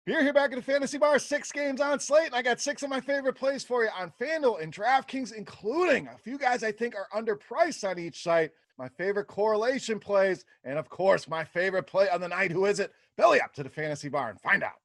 Beer here back at the Fantasy Bar, 6 games on slate, and I got 6 of my favorite plays for you on FanDuel and DraftKings, including a few guys I think are underpriced on each site, my favorite correlation plays, and of course, my favorite play on the night. Who is it? Belly up to the Fantasy Bar and find out.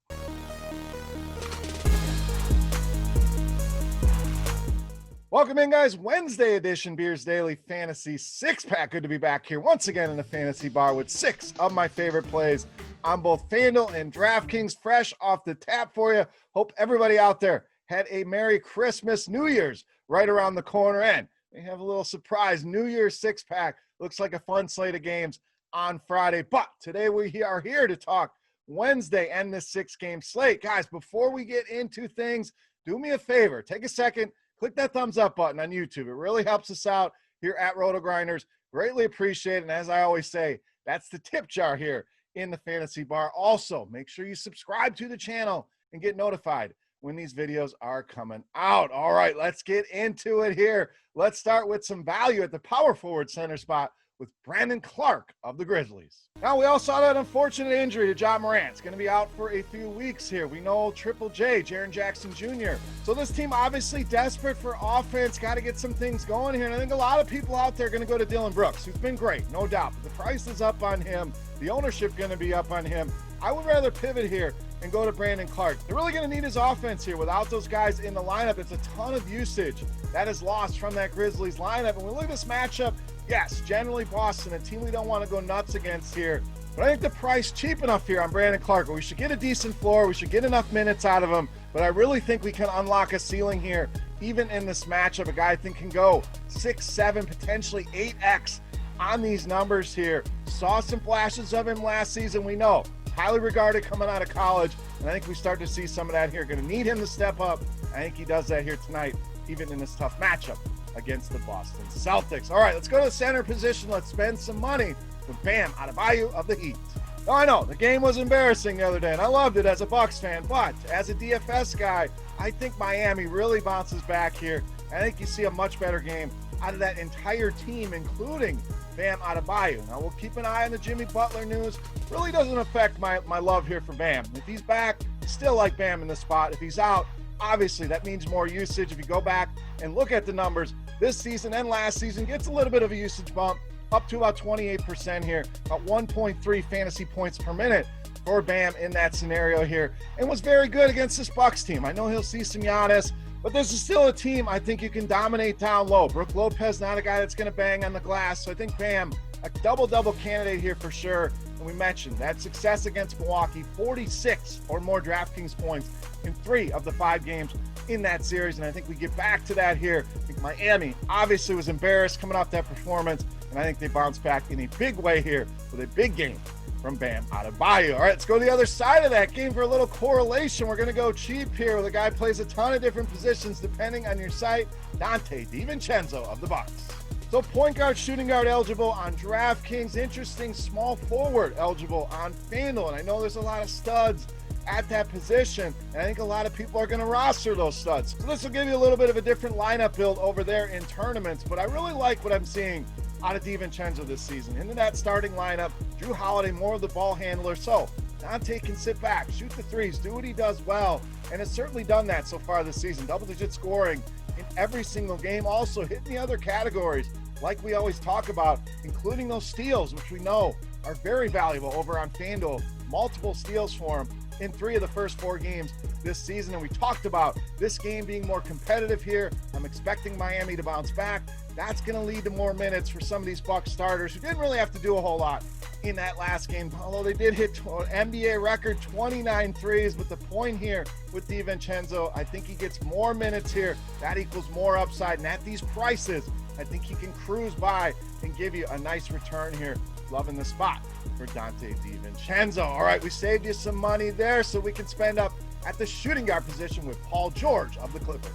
Welcome in, guys. Wednesday edition Beers Daily Fantasy 6-pack. Good to be back here once again in the Fantasy Bar with 6 of my favorite plays on both FanDuel and DraftKings, fresh off the tap for you. Hope everybody out there had a Merry Christmas, New Year's right around the corner, and we have a little surprise New Year's 6-pack. Looks like a fun slate of games on Friday, but today we are here to talk Wednesday and this 6-game slate. Guys, before we get into things, do me a favor. Take a second. Click that thumbs up button on YouTube. It really helps us out here at RotoGrinders. Greatly appreciate it. And as I always say, that's the tip jar here in the Fantasy Bar. Also, make sure you subscribe to the channel and get notified when these videos are coming out. All right, let's get into it here. Let's start with some value at the power forward center spot with Brandon Clarke of the Grizzlies. Now, we all saw that unfortunate injury to John Morant. It's going to be out for a few weeks here. We know Triple J, Jaren Jackson Jr. So this team obviously desperate for offense, got to get some things going here. And I think a lot of people out there are going to go to Dillon Brooks, who's been great, no doubt. But the price is up on him. The ownership going to be up on him. I would rather pivot here and go to Brandon Clarke. They're really going to need his offense here. Without those guys in the lineup, it's a ton of usage that is lost from that Grizzlies lineup. And we look at this matchup, yes, generally Boston, a team we don't want to go nuts against here. But I think the price cheap enough here on Brandon Clarke. We should get a decent floor. We should get enough minutes out of him. But I really think we can unlock a ceiling here, even in this matchup. A guy I think can go 6, 7, potentially 8x on these numbers here. Saw some flashes of him last season. We know, highly regarded coming out of college. And I think we start to see some of that here. Going to need him to step up. I think he does that here tonight, even in this tough matchup against the Boston Celtics. All right, let's go to the center position. Let's spend some money with Bam ADEBAYO of the Heat. Now, I know the game was embarrassing the other day, and I loved it as a Bucks fan, but as a DFS guy, I think Miami really bounces back here. I think you see a much better game out of that entire team, including Bam ADEBAYO. Now, we'll keep an eye on the Jimmy Butler news. Really doesn't affect my love here for Bam. If he's back, still like Bam in the spot. If he's out, obviously that means more usage. If you go back and look at the numbers, this season and last season gets a little bit of a usage bump, up to about 28% here, about 1.3 fantasy points per minute for Bam in that scenario here, and was very good against this Bucks team. I know he'll see some Giannis, but this is still a team I think you can dominate down low. Brook Lopez, not a guy that's going to bang on the glass, so I think Bam, a double-double candidate here for sure. And we mentioned that success against Milwaukee, 46 or more DraftKings points in 3 of the 5 games in that series, and I think we get back to that here. I think Miami obviously was embarrassed coming off that performance, and I think they bounce back in a big way here with a big game from Bam ADEBAYO. All right, let's go to the other side of that game for a little correlation. We're going to go cheap here with a guy who plays a ton of different positions depending on your site, DONTE DiVincenzo of the Bucks. So point guard, shooting guard eligible on DraftKings. Interesting, small forward eligible on FanDuel. And I know there's a lot of studs at that position, and I think a lot of people are going to roster those studs. So this will give you a little bit of a different lineup build over there in tournaments, but I really like what I'm seeing out of DiVincenzo this season. Into that starting lineup, Drew Holiday, more of the ball handler. So DONTE can sit back, shoot the threes, do what he does well, and has certainly done that so far this season. Double-digit scoring in every single game. Also hitting the other categories like we always talk about, including those steals, which we know are very valuable over on FanDuel. Multiple steals for him in 3 of the first 4 games this season. And we talked about this game being more competitive here. I'm expecting Miami to bounce back. That's going to lead to more minutes for some of these Bucks starters who didn't really have to do a whole lot in that last game, although they did hit NBA record 29 threes. But the point here with DiVincenzo, I think he gets more minutes here. That equals more upside. And at these prices, I think he can cruise by and give you a nice return here. Loving the spot for DONTE DiVincenzo. All right, we saved you some money there so we can spend up at the shooting guard position with Paul George of the Clippers.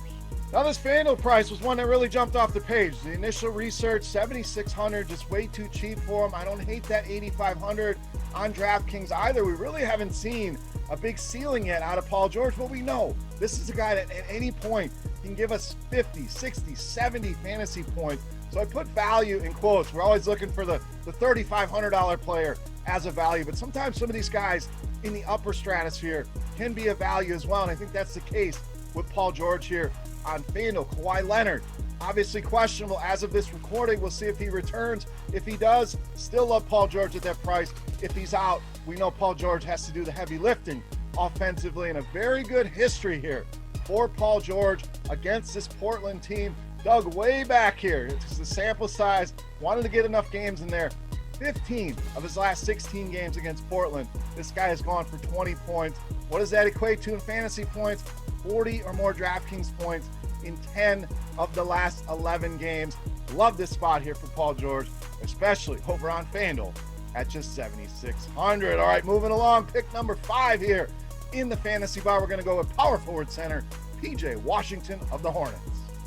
Now, this FanDuel price was one that really jumped off the page. The initial research, $7,600, just way too cheap for him. I don't hate that $8,500 on DraftKings either. We really haven't seen a big ceiling yet out of Paul George, but we know this is a guy that at any point can give us 50, 60, 70 fantasy points. So I put value in quotes. We're always looking for the $3,500 player as a value, but sometimes some of these guys in the upper stratosphere can be a value as well. And I think that's the case with Paul George here on FanDuel. Kawhi Leonard, obviously questionable as of this recording. We'll see if he returns. If he does, still love Paul George at that price. If he's out, we know Paul George has to do the heavy lifting offensively, and a very good history here for Paul George against this Portland team. Dug way back here. It's the sample size. Wanted to get enough games in there. 15 of his last 16 games against Portland, this guy has gone for 20 points. What does that equate to in fantasy points? 40 or more DraftKings points in 10 of the last 11 games. Love this spot here for Paul George, especially over on FanDuel at just 7,600. All right, moving along. Pick number 5 here in the fantasy bar. We're going to go with power forward center PJ Washington of the Hornets.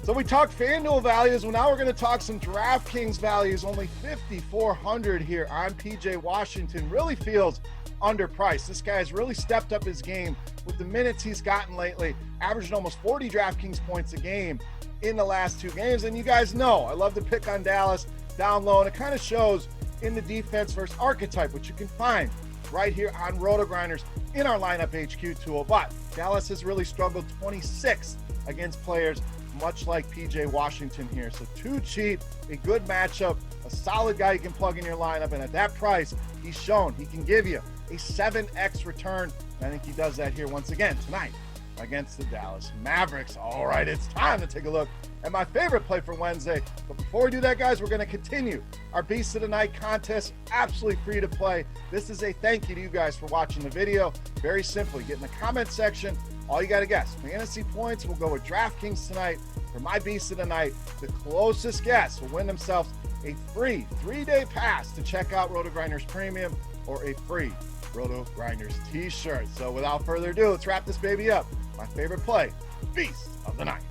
So we talked FanDuel values. Well, now we're going to talk some DraftKings values. Only 5,400 here on PJ Washington. Really feels underpriced. This guy has really stepped up his game with the minutes he's gotten lately, averaging almost 40 DraftKings points a game in the last 2 games. And you guys know I love to pick on Dallas down low, and it kind of shows in the defense versus archetype, which you can find right here on RotoGrinders in our lineup HQ tool. But Dallas has really struggled 26th against players much like PJ Washington here. So too cheap, a good matchup, a solid guy you can plug in your lineup. And at that price, he's shown he can give you a 7x return. And I think he does that here once again tonight against the Dallas Mavericks. All right, it's time to take a look at my favorite play for Wednesday. But before we do that, guys, we're going to continue our Beast of the Night contest. Absolutely free to play. This is a thank you to you guys for watching the video. Very simply, get in the comment section. All you got to guess fantasy points. We'll go with DraftKings tonight for my Beast of the Night. The closest guess will win themselves a free 3-day pass to check out RotoGrinders Premium or a free RotoGrinders t-shirt. So without further ado, let's wrap this baby up. My favorite play, Beast of the Night.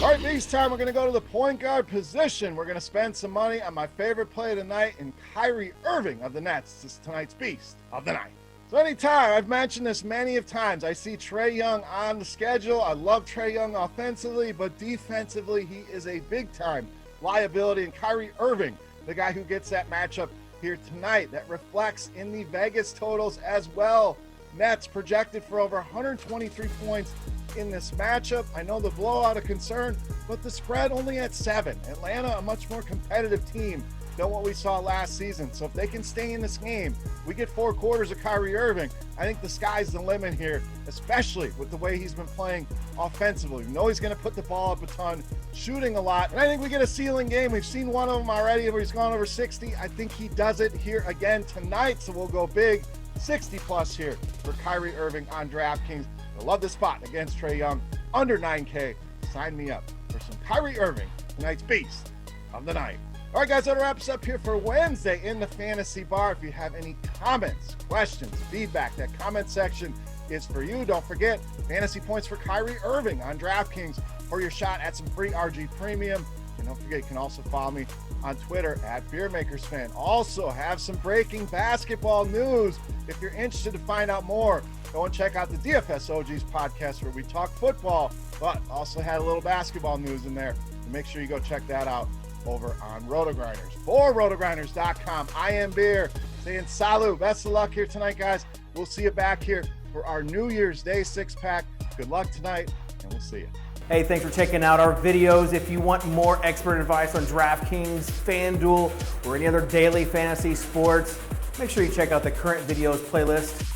All right, Beast time. We're going to go to the point guard position. We're going to spend some money on my favorite play tonight in Kyrie Irving of the Nets. This is tonight's Beast of the Night. So anytime, I've mentioned this many of times, I see Trae Young on the schedule. I love Trae Young offensively, but defensively, he is a big-time liability. And Kyrie Irving, the guy who gets that matchup here tonight, that reflects in the Vegas totals as well. Nets projected for over 123 points in this matchup. I know the blowout a concern, but the spread only at 7. Atlanta, a much more competitive team than what we saw last season. So if they can stay in this game, we get 4 quarters of Kyrie Irving. I think the sky's the limit here, especially with the way he's been playing offensively. We know he's going to put the ball up a ton, shooting a lot. And I think we get a ceiling game. We've seen one of them already where he's gone over 60. I think he does it here again tonight. So we'll go big, 60 plus here for Kyrie Irving on DraftKings. I love this spot against Trae Young, under 9K. Sign me up for some Kyrie Irving, tonight's Beast of the Night. All right, guys, that wraps up here for Wednesday in the Fantasy Bar. If you have any comments, questions, feedback, that comment section is for you. Don't forget, fantasy points for Kyrie Irving on DraftKings for your shot at some free RG Premium. And don't forget, you can also follow me on Twitter at Beermakersfan. Also have some breaking basketball news. If you're interested to find out more, go and check out the DFS OGs podcast where we talk football, but also had a little basketball news in there. So make sure you go check that out over on RotoGrinders. For RotoGrinders.com, I am Beer, saying salut. Best of luck here tonight, guys. We'll see you back here for our New Year's Day 6-pack. Good luck tonight, and we'll see you. Hey, thanks for checking out our videos. If you want more expert advice on DraftKings, FanDuel, or any other daily fantasy sports, make sure you check out the current videos playlist